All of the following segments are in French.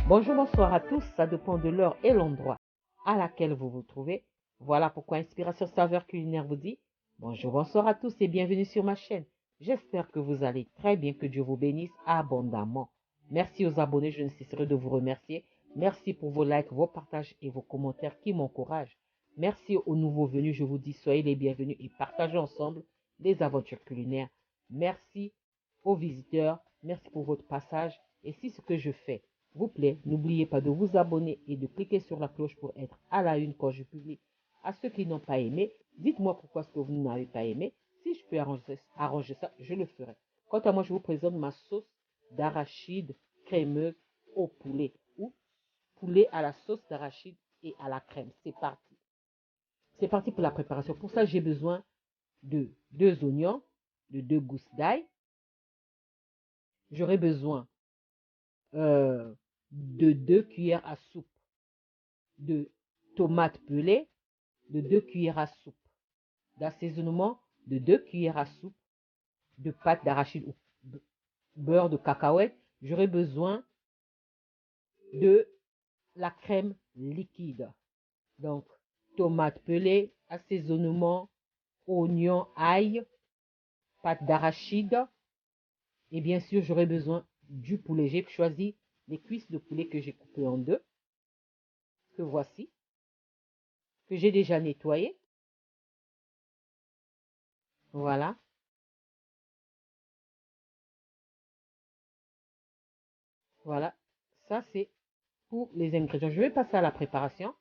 Bonjour, bonsoir à tous, ça dépend de l'heure et l'endroit à laquelle vous vous trouvez. Voilà pourquoi Inspiration Saveur Culinaire vous dit bonjour, bonsoir à tous et bienvenue sur ma chaîne. J'espère que vous allez très bien, que Dieu vous bénisse abondamment. Merci aux abonnés, je ne cesserai de vous remercier. Merci pour vos likes, vos partages et vos commentaires qui m'encouragent. Merci aux nouveaux venus, je vous dis soyez les bienvenus et partagez ensemble des aventures culinaires. Merci aux visiteurs, merci pour votre passage et si ce que je fais vous plaît, n'oubliez pas de vous abonner et de cliquer sur la cloche pour être à la une quand je publie. À ceux qui n'ont pas aimé, dites-moi pourquoi ce que vous n'avez pas aimé. Si je peux arranger ça, je le ferai. Quant à moi, je vous présente ma sauce d'arachide crémeuse au poulet ou poulet à la sauce d'arachide et à la crème. C'est parti. C'est parti pour la préparation. Pour ça, j'ai besoin de 2 oignons, de 2 gousses d'ail. J'aurai besoin de 2 cuillères à soupe de tomates pelées, de 2 cuillères à soupe d'assaisonnement, de 2 cuillères à soupe de pâte d'arachide ou beurre de cacahuète. J'aurai besoin de la crème liquide. Donc, tomates pelées, assaisonnement, oignon, ail, pâte d'arachide. Et bien sûr, j'aurai besoin du poulet. J'ai choisi les cuisses de poulet que j'ai coupées en deux, que voici, que j'ai déjà nettoyé. Voilà. Voilà. Ça, c'est pour les ingrédients. Je vais passer à la préparation.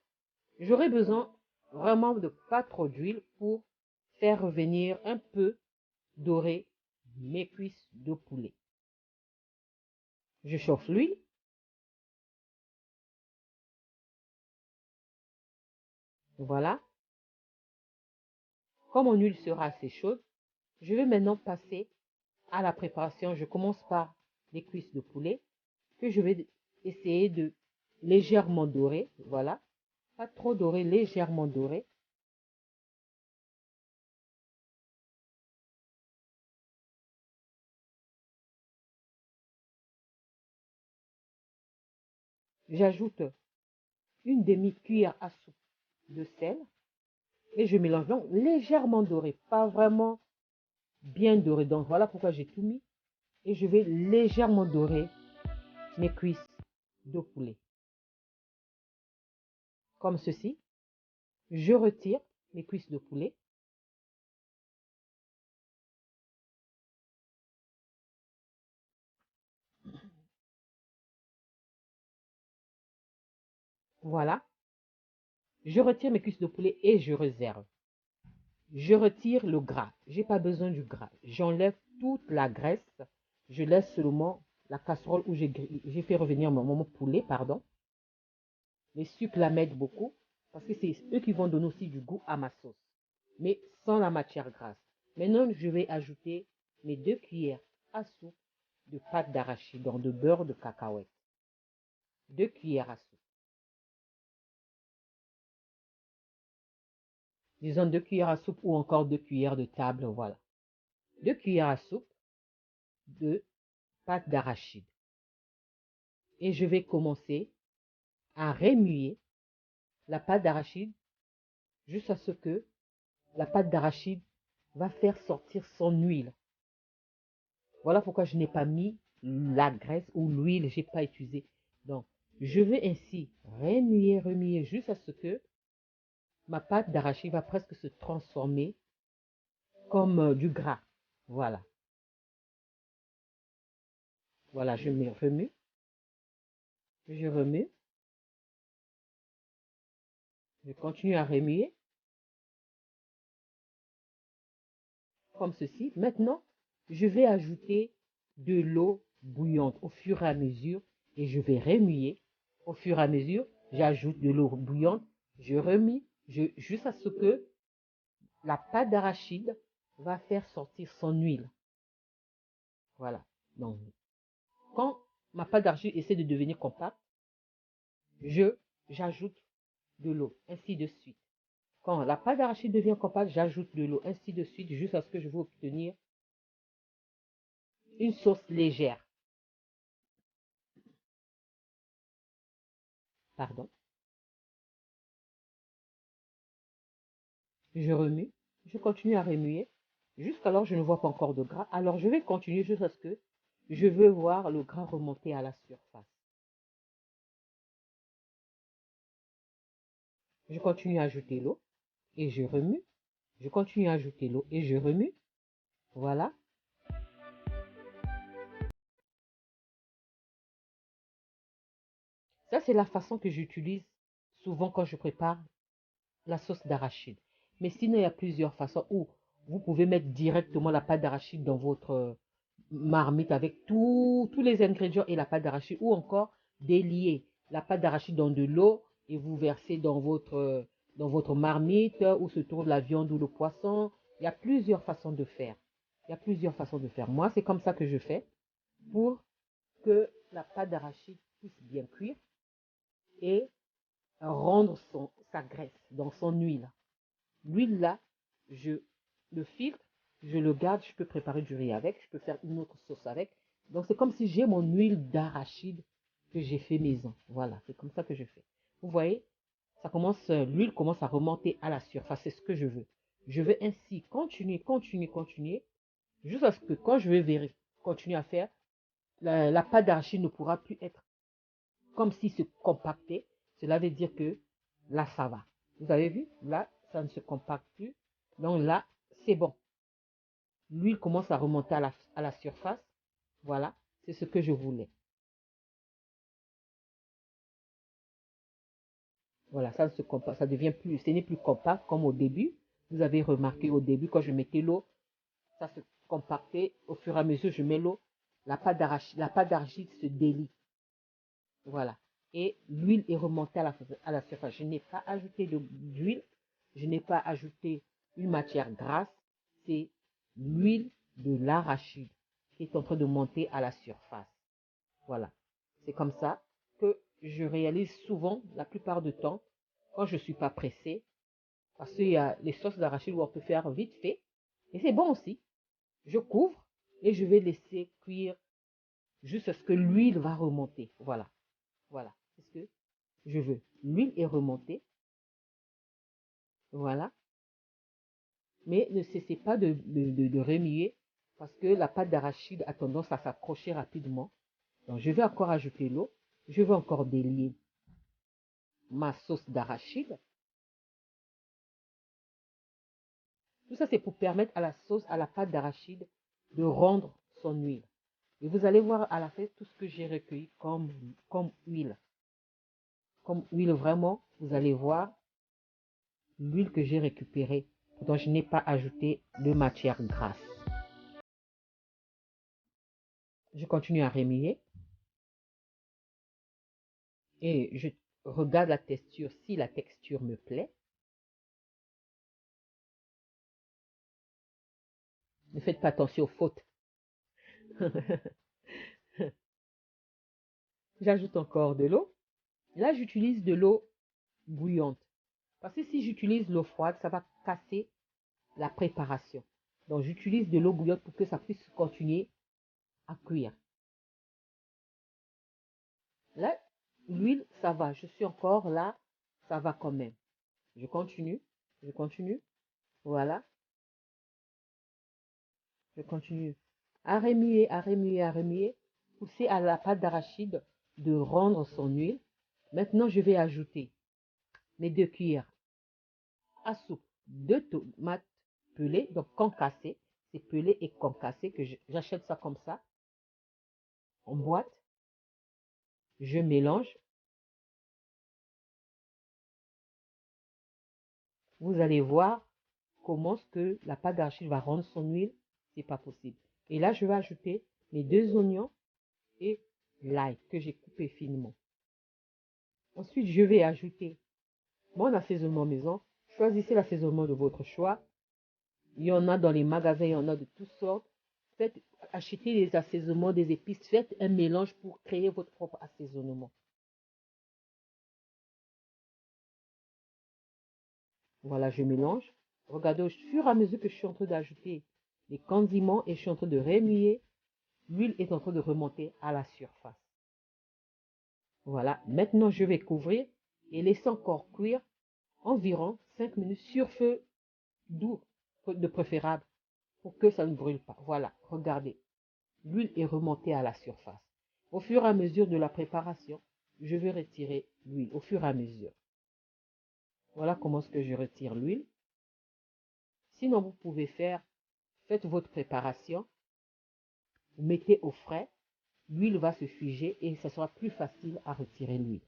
J'aurai besoin vraiment de pas trop d'huile pour faire revenir un peu doré mes cuisses de poulet. Je chauffe l'huile. Voilà. Comme mon huile sera assez chaude, je vais maintenant passer à la préparation. Je commence par les cuisses de poulet que je vais essayer de légèrement dorer. Voilà. Pas trop doré, légèrement doré. J'ajoute une demi-cuillère à soupe de sel et je mélange donc légèrement doré, pas vraiment bien doré. Donc voilà pourquoi j'ai tout mis et je vais légèrement dorer mes cuisses de poulet. Comme ceci, je retire mes cuisses de poulet. Voilà, je retire mes cuisses de poulet et je réserve. Je retire le gras. J'ai pas besoin du gras. J'enlève toute la graisse. Je laisse seulement la casserole où j'ai fait revenir mon poulet, pardon. Les sucres la m'aident beaucoup parce que c'est eux qui vont donner aussi du goût à ma sauce, mais sans la matière grasse. Maintenant, je vais ajouter mes 2 cuillères à soupe de pâte d'arachide, donc de beurre de cacahuète. 2 cuillères à soupe. Disons 2 cuillères à soupe ou encore 2 cuillères de table, voilà. 2 cuillères à soupe de pâte d'arachide. Et je vais commencer à remuer la pâte d'arachide jusqu'à ce que la pâte d'arachide va faire sortir son huile. Voilà pourquoi je n'ai pas mis la graisse ou l'huile, j'ai pas utilisé. Donc, je vais ainsi remuer jusqu'à ce que ma pâte d'arachide va presque se transformer comme du gras. Voilà. Voilà, je me remue. Je remue. Je continue à remuer comme ceci. Maintenant, je vais ajouter de l'eau bouillante au fur et à mesure et je vais remuer. Au fur et à mesure, j'ajoute de l'eau bouillante. Je remue jusqu'à ce que la pâte d'arachide va faire sortir son huile. Voilà. Donc, quand ma pâte d'arachide essaie de devenir compacte, j'ajoute de l'eau, ainsi de suite. Quand la pâte d'arachide devient compacte, j'ajoute de l'eau, ainsi de suite, jusqu'à ce que je veux obtenir une sauce légère. Pardon. Je remue. Je continue à remuer. Jusqu'alors, je ne vois pas encore de gras. Alors, je vais continuer jusqu'à ce que je veux voir le gras remonter à la surface. Je continue à ajouter l'eau et je remue. Je continue à ajouter l'eau et je remue. Voilà. Ça, c'est la façon que j'utilise souvent quand je prépare la sauce d'arachide. Mais sinon, il y a plusieurs façons où vous pouvez mettre directement la pâte d'arachide dans votre marmite avec tous les ingrédients et la pâte d'arachide, ou encore délier la pâte d'arachide dans de l'eau et vous versez dans votre marmite où se trouve la viande ou le poisson. Il y a plusieurs façons de faire. Il y a plusieurs façons de faire. Moi, c'est comme ça que je fais pour que la pâte d'arachide puisse bien cuire et rendre sa graisse dans son huile. L'huile là, je le filtre, je le garde, je peux préparer du riz avec, je peux faire une autre sauce avec. Donc c'est comme si j'ai mon huile d'arachide que j'ai fait maison. Voilà, c'est comme ça que je fais. Vous voyez, l'huile commence à remonter à la surface, c'est ce que je veux. Je veux ainsi continuer, jusqu'à ce que quand je vais continuer à faire, la pâte d'arachide ne pourra plus être comme si se compactait. Cela veut dire que là, ça va. Vous avez vu? Là, ça ne se compacte plus. Donc là, c'est bon. L'huile commence à remonter à la surface. Voilà, c'est ce que je voulais. Voilà, ça ne se compacte, ça devient plus, ce n'est plus compact comme au début. Vous avez remarqué au début, quand je mettais l'eau, ça se compactait. Au fur et à mesure, je mets l'eau, la pâte d'arachide se délie. Voilà. Et l'huile est remontée à la surface. Je n'ai pas ajouté d'huile. Je n'ai pas ajouté une matière grasse. C'est l'huile de l'arachide qui est en train de monter à la surface. Voilà. C'est comme ça que je réalise souvent, la plupart du temps, quand je ne suis pas pressée. Parce qu'il y a les sauces d'arachide où on peut faire vite fait. Et c'est bon aussi. Je couvre et je vais laisser cuire jusqu'à ce que l'huile va remonter. Voilà. Voilà. C'est ce que je veux. L'huile est remontée. Voilà. Mais ne cessez pas de remuer parce que la pâte d'arachide a tendance à s'accrocher rapidement. Donc, je vais encore ajouter l'eau. Je vais encore délier ma sauce d'arachide. Tout ça, c'est pour permettre à la sauce, à la pâte d'arachide, de rendre son huile. Et vous allez voir à la fin tout ce que j'ai recueilli comme huile. Comme huile, vraiment, vous allez voir l'huile que j'ai récupérée, dont je n'ai pas ajouté de matière grasse. Je continue à remuer et je regarde la texture si la texture me plaît. Ne faites pas attention aux fautes. J'ajoute encore de l'eau. Là, j'utilise de l'eau bouillante. Parce que si j'utilise l'eau froide, ça va casser la préparation. Donc, j'utilise de l'eau bouillante pour que ça puisse continuer à cuire. Là, l'huile, ça va. Je suis encore là. Ça va quand même. Je continue. Je continue. Voilà. Je continue à remuer, à remuer, à remuer. Pousser à la pâte d'arachide de rendre son huile. Maintenant, je vais ajouter mes 2 cuillères à soupe de tomates pelées, donc concassées. C'est pelé et concassé que j'achète ça comme ça en boîte. Je mélange. Vous allez voir comment ce que la pâte d'arachide va rendre son huile. C'est pas possible. Et là, je vais ajouter mes 2 oignons et l'ail que j'ai coupé finement. Ensuite, je vais ajouter mon assaisonnement maison. Choisissez l'assaisonnement de votre choix. Il y en a dans les magasins, il y en a de toutes sortes. Faites, achetez les assaisonnements des épices. Faites un mélange pour créer votre propre assaisonnement. Voilà, je mélange. Regardez au fur et à mesure que je suis en train d'ajouter les condiments et je suis en train de remuer, l'huile est en train de remonter à la surface. Voilà, maintenant je vais couvrir et laisser encore cuire environ 5 minutes sur feu doux, de préférable, pour que ça ne brûle pas. Voilà, regardez, l'huile est remontée à la surface. Au fur et à mesure de la préparation, je vais retirer l'huile au fur et à mesure. Voilà comment est-ce que je retire l'huile. Sinon, vous pouvez faites votre préparation, vous mettez au frais, l'huile va se figer et ça sera plus facile à retirer l'huile.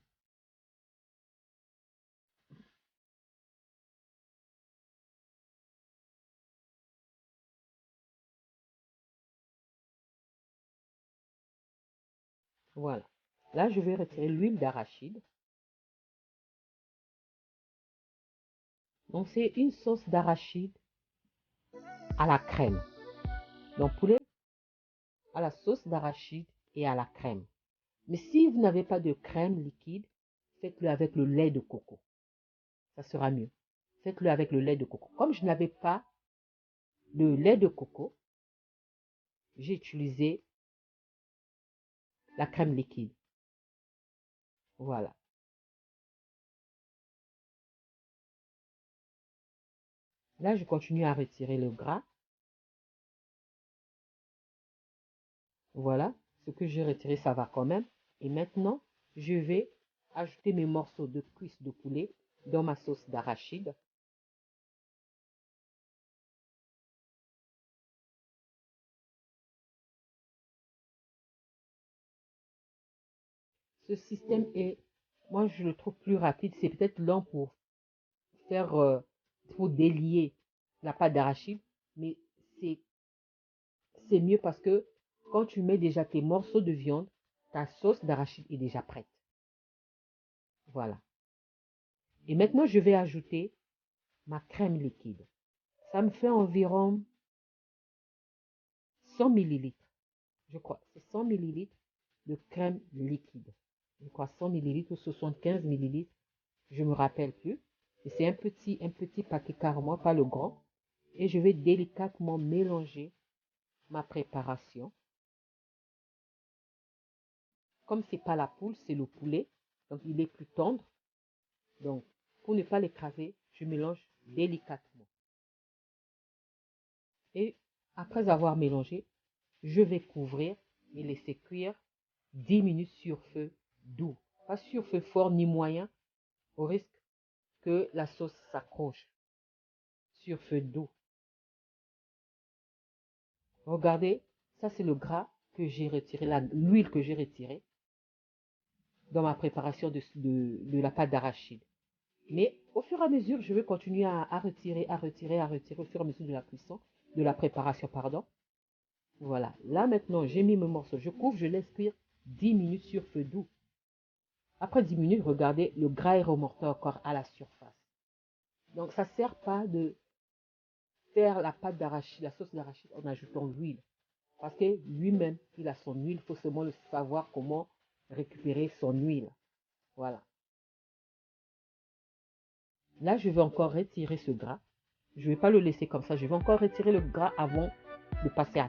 Voilà. Là, je vais retirer l'huile d'arachide. Donc, c'est une sauce d'arachide à la crème. Donc, poulet à la sauce d'arachide et à la crème. Mais si vous n'avez pas de crème liquide, faites-le avec le lait de coco. Ça sera mieux. Faites-le avec le lait de coco. Comme je n'avais pas de lait de coco, j'ai utilisé la crème liquide. Voilà. Là, je continue à retirer le gras. Voilà. Ce que j'ai retiré, ça va quand même. Et maintenant, je vais ajouter mes morceaux de cuisses de poulet dans ma sauce d'arachide. Ce système est, moi, je le trouve plus rapide. C'est peut-être lent pour faire, pour délier la pâte d'arachide, mais c'est c'est mieux parce que quand tu mets déjà tes morceaux de viande, ta sauce d'arachide est déjà prête. Voilà. Et maintenant, je vais ajouter ma crème liquide. Ça me fait environ 100 millilitres. Je crois, c'est 100 millilitres de crème liquide. Je crois 100 millilitres ou 75 millilitres. Je me rappelle plus. Et c'est un petit paquet carrément, pas le grand. Et je vais délicatement mélanger ma préparation. Comme c'est pas la poule, c'est le poulet. Donc il est plus tendre. Donc, pour ne pas l'écraser, je mélange délicatement. Et après avoir mélangé, je vais couvrir et laisser cuire 10 minutes sur feu doux. Pas sur feu fort ni moyen, au risque que la sauce s'accroche. Sur feu doux. Regardez, ça c'est le gras que j'ai retiré, l'huile que j'ai retirée dans ma préparation de la pâte d'arachide. Mais au fur et à mesure, je vais continuer à retirer, à retirer, à retirer au fur et à mesure de la cuisson, de la préparation, pardon. Voilà. Là maintenant, j'ai mis mes morceaux. Je couvre, je laisse cuire 10 minutes sur feu doux. Après 10 minutes, regardez, le gras est remonté encore à la surface. Donc, ça ne sert pas de faire la pâte d'arachide, la sauce d'arachide en ajoutant l'huile. Parce que lui-même, il a son huile. Il faut seulement le savoir comment récupérer son huile. Voilà. Là, je vais encore retirer ce gras. Je ne vais pas le laisser comme ça. Je vais encore retirer le gras avant de passer à